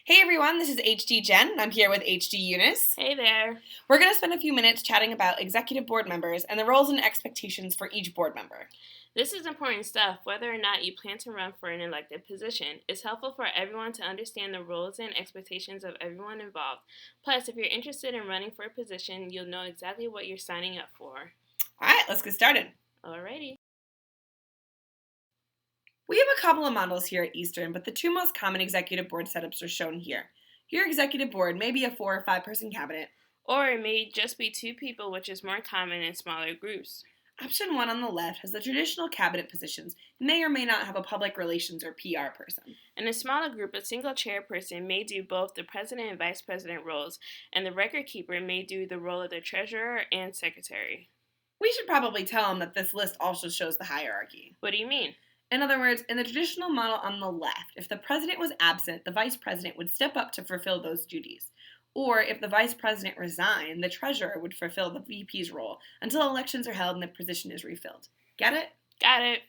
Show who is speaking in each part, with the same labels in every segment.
Speaker 1: Hey everyone, this is HD Jen. I'm here with HD Eunice.
Speaker 2: Hey there.
Speaker 1: We're going to spend a few minutes chatting about executive board members and the roles and expectations for each board member.
Speaker 2: This is important stuff. Whether or not you plan to run for an elected position, it's helpful for everyone to understand the roles and expectations of everyone involved. Plus, if you're interested in running for a position, you'll know exactly what you're signing up for.
Speaker 1: All right, let's get started.
Speaker 2: Alrighty.
Speaker 1: We have a couple of models here at Eastern, but the two most common executive board setups are shown here. Your executive board may be a 4 or 5 person cabinet,
Speaker 2: or it may just be 2 people, which is more common in smaller groups.
Speaker 1: Option 1 on the left has the traditional cabinet positions and may or may not have a public relations or PR person.
Speaker 2: In a smaller group, a single chairperson may do both the president and vice president roles, and the record keeper may do the role of the treasurer and secretary.
Speaker 1: We should probably tell them that this list also shows the hierarchy.
Speaker 2: What do you mean?
Speaker 1: In other words, in the traditional model on the left, if the president was absent, the vice president would step up to fulfill those duties. Or if the vice president resigned, the treasurer would fulfill the VP's role until elections are held and the position is refilled. Get it?
Speaker 2: Got it.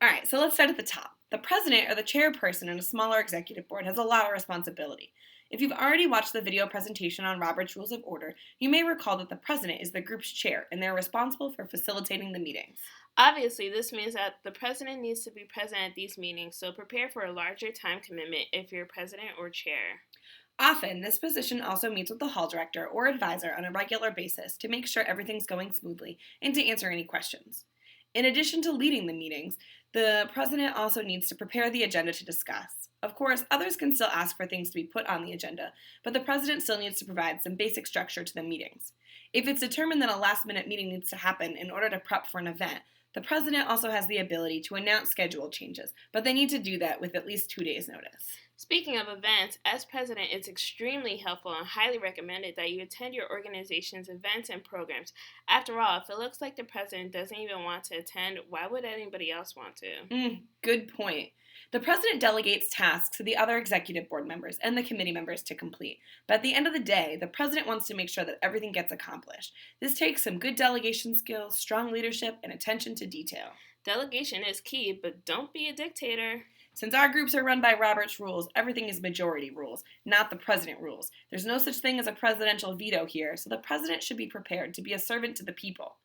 Speaker 1: All right, so let's start at the top. The president or the chairperson in a smaller executive board has a lot of responsibility. If you've already watched the video presentation on Robert's Rules of Order, you may recall that the president is the group's chair and they're responsible for facilitating the meetings.
Speaker 2: Obviously, this means that the president needs to be present at these meetings, so prepare for a larger time commitment if you're president or chair.
Speaker 1: Often, this position also meets with the hall director or advisor on a regular basis to make sure everything's going smoothly and to answer any questions. In addition to leading the meetings, the president also needs to prepare the agenda to discuss. Of course, others can still ask for things to be put on the agenda, but the president still needs to provide some basic structure to the meetings. If it's determined that a last-minute meeting needs to happen in order to prep for an event, the president also has the ability to announce schedule changes, but they need to do that with at least 2 days' notice.
Speaker 2: Speaking of events, as president, it's extremely helpful and highly recommended that you attend your organization's events and programs. After all, if it looks like the president doesn't even want to attend, why would anybody else want to?
Speaker 1: Good point. The president delegates tasks to the other executive board members and the committee members to complete. But at the end of the day, the president wants to make sure that everything gets accomplished. This takes some good delegation skills, strong leadership, and attention to detail.
Speaker 2: Delegation is key, but don't be a dictator.
Speaker 1: Since our groups are run by Robert's Rules, everything is majority rules, not the president rules. There's no such thing as a presidential veto here, so the president should be prepared to be a servant to the people.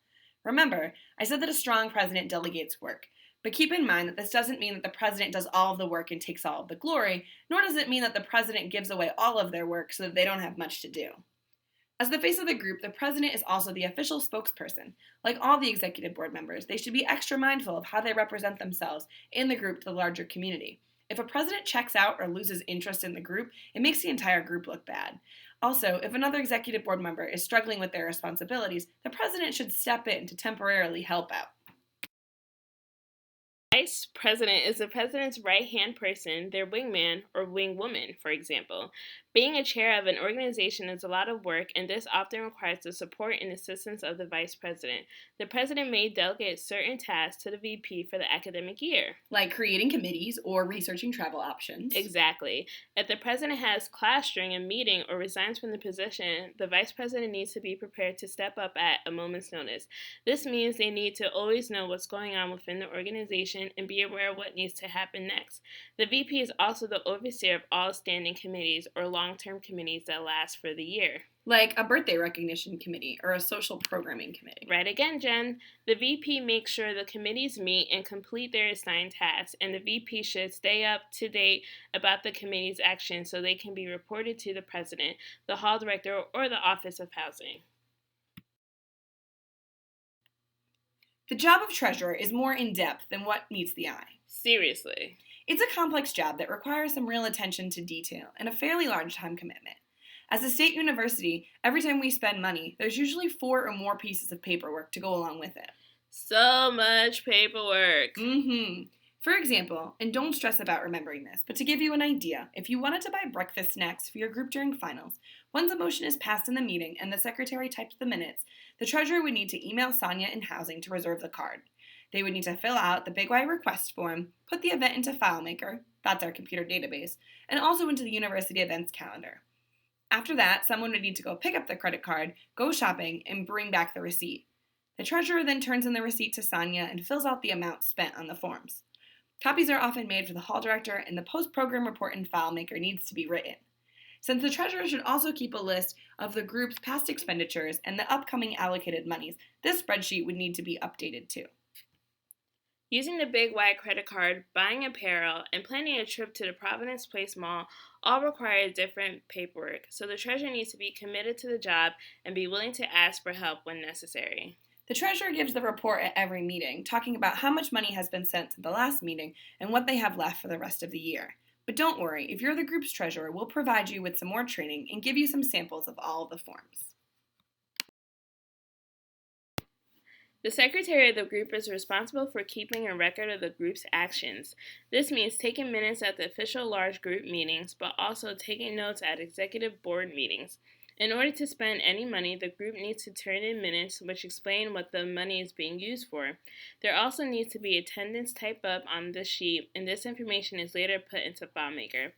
Speaker 1: Remember, I said that a strong president delegates work. But keep in mind that this doesn't mean that the president does all of the work and takes all of the glory, nor does it mean that the president gives away all of their work so that they don't have much to do. As the face of the group, the president is also the official spokesperson. Like all the executive board members, they should be extra mindful of how they represent themselves in the group to the larger community. If a president checks out or loses interest in the group, it makes the entire group look bad. Also, if another executive board member is struggling with their responsibilities, the president should step in to temporarily help out.
Speaker 2: Vice president is the president's right-hand person, their wingman or wingwoman, for example. Being a chair of an organization is a lot of work, and this often requires the support and assistance of the vice president. The president may delegate certain tasks to the VP for the academic year.
Speaker 1: Like creating committees or researching travel options.
Speaker 2: Exactly. If the president has class during a meeting or resigns from the position, the vice president needs to be prepared to step up at a moment's notice. This means they need to always know what's going on within the organization and be aware of what needs to happen next. The VP is also the overseer of all standing committees or long-term committees that last for the year.
Speaker 1: Like a birthday recognition committee or a social programming committee.
Speaker 2: Right again, Jen. The VP makes sure the committees meet and complete their assigned tasks, and the VP should stay up to date about the committee's actions so they can be reported to the president, the hall director, or the Office of Housing.
Speaker 1: The job of treasurer is more in-depth than what meets the eye.
Speaker 2: Seriously.
Speaker 1: It's a complex job that requires some real attention to detail and a fairly large time commitment. As a state university, every time we spend money, there's usually 4 or more pieces of paperwork to go along with it.
Speaker 2: So much paperwork.
Speaker 1: For example, and don't stress about remembering this, but to give you an idea, if you wanted to buy breakfast snacks for your group during finals, once a motion is passed in the meeting and the secretary types the minutes, the treasurer would need to email Sonia in housing to reserve the card. They would need to fill out the Big Y request form, put the event into FileMaker, that's our computer database, and also into the university events calendar. After that, someone would need to go pick up the credit card, go shopping, and bring back the receipt. The treasurer then turns in the receipt to Sonia and fills out the amount spent on the forms. Copies are often made for the hall director, and the post-program report and file maker needs to be written. Since the treasurer should also keep a list of the group's past expenditures and the upcoming allocated monies, this spreadsheet would need to be updated too.
Speaker 2: Using the Big Y credit card, buying apparel, and planning a trip to the Providence Place Mall all require different paperwork, so the treasurer needs to be committed to the job and be willing to ask for help when necessary.
Speaker 1: The treasurer gives the report at every meeting, talking about how much money has been sent to the last meeting and what they have left for the rest of the year. But don't worry, if you're the group's treasurer, we'll provide you with some more training and give you some samples of all of the forms.
Speaker 2: The secretary of the group is responsible for keeping a record of the group's actions. This means taking minutes at the official large group meetings, but also taking notes at executive board meetings. In order to spend any money, the group needs to turn in minutes which explain what the money is being used for. There also needs to be attendance typed up on the sheet, and this information is later put into FileMaker.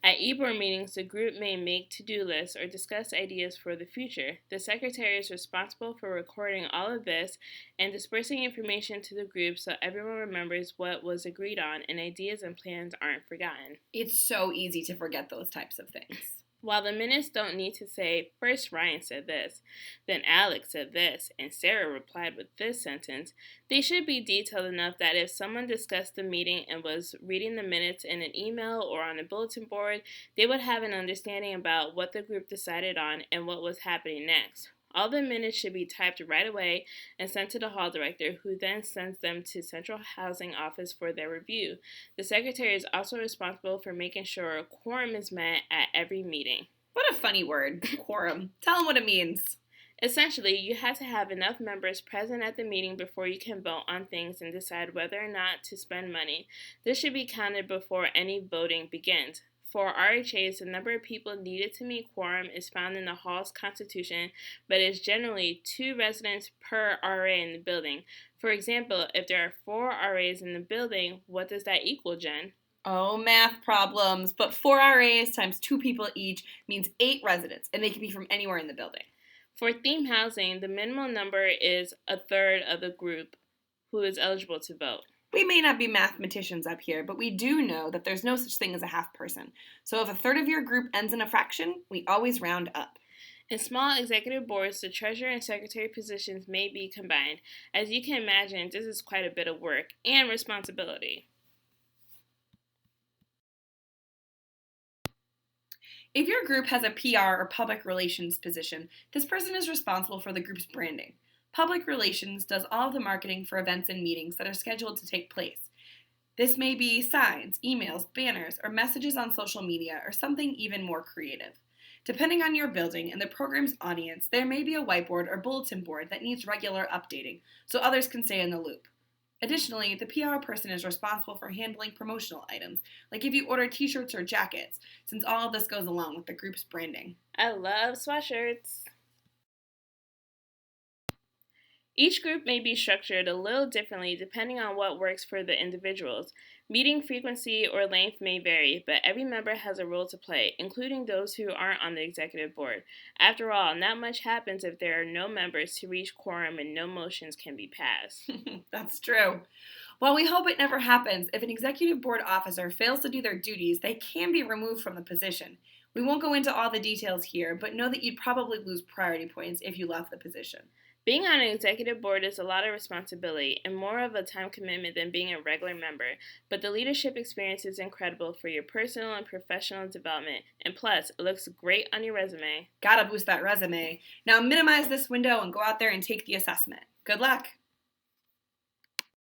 Speaker 2: At e-board meetings, the group may make to-do lists or discuss ideas for the future. The secretary is responsible for recording all of this and dispersing information to the group so everyone remembers what was agreed on and ideas and plans aren't forgotten.
Speaker 1: It's so easy to forget those types of things.
Speaker 2: While the minutes don't need to say, first Ryan said this, then Alex said this, and Sarah replied with this sentence, they should be detailed enough that if someone discussed the meeting and was reading the minutes in an email or on a bulletin board, they would have an understanding about what the group decided on and what was happening next. All the minutes should be typed right away and sent to the hall director, who then sends them to Central Housing Office for their review. The secretary is also responsible for making sure a quorum is met at every meeting.
Speaker 1: What a funny word, quorum. Tell them what it means.
Speaker 2: Essentially, you have to have enough members present at the meeting before you can vote on things and decide whether or not to spend money. This should be counted before any voting begins. For RHAs, the number of people needed to meet quorum is found in the hall's constitution, but is generally 2 residents per RA in the building. For example, if there are 4 RAs in the building, what does that equal, Jen?
Speaker 1: Oh, math problems. But 4 RAs times 2 people each means 8 residents, and they can be from anywhere in the building.
Speaker 2: For theme housing, the minimum number is a third of the group who is eligible to vote.
Speaker 1: We may not be mathematicians up here, but we do know that there's no such thing as a half person. So if a third of your group ends in a fraction, we always round up.
Speaker 2: In small executive boards, the treasurer and secretary positions may be combined. As you can imagine, this is quite a bit of work and responsibility.
Speaker 1: If your group has a PR or public relations position, this person is responsible for the group's branding. Public relations does all of the marketing for events and meetings that are scheduled to take place. This may be signs, emails, banners, or messages on social media, or something even more creative. Depending on your building and the program's audience, there may be a whiteboard or bulletin board that needs regular updating, so others can stay in the loop. Additionally, the PR person is responsible for handling promotional items, like if you order t-shirts or jackets, since all of this goes along with the group's branding.
Speaker 2: I love sweatshirts. Each group may be structured a little differently depending on what works for the individuals. Meeting frequency or length may vary, but every member has a role to play, including those who aren't on the executive board. After all, not much happens if there are no members to reach quorum and no motions can be passed.
Speaker 1: That's true. While we hope it never happens, if an executive board officer fails to do their duties, they can be removed from the position. We won't go into all the details here, but know that you'd probably lose priority points if you left the position.
Speaker 2: Being on an executive board is a lot of responsibility and more of a time commitment than being a regular member, but the leadership experience is incredible for your personal and professional development, and plus, it looks great on your resume.
Speaker 1: Gotta boost that resume. Now minimize this window and go out there and take the assessment. Good luck!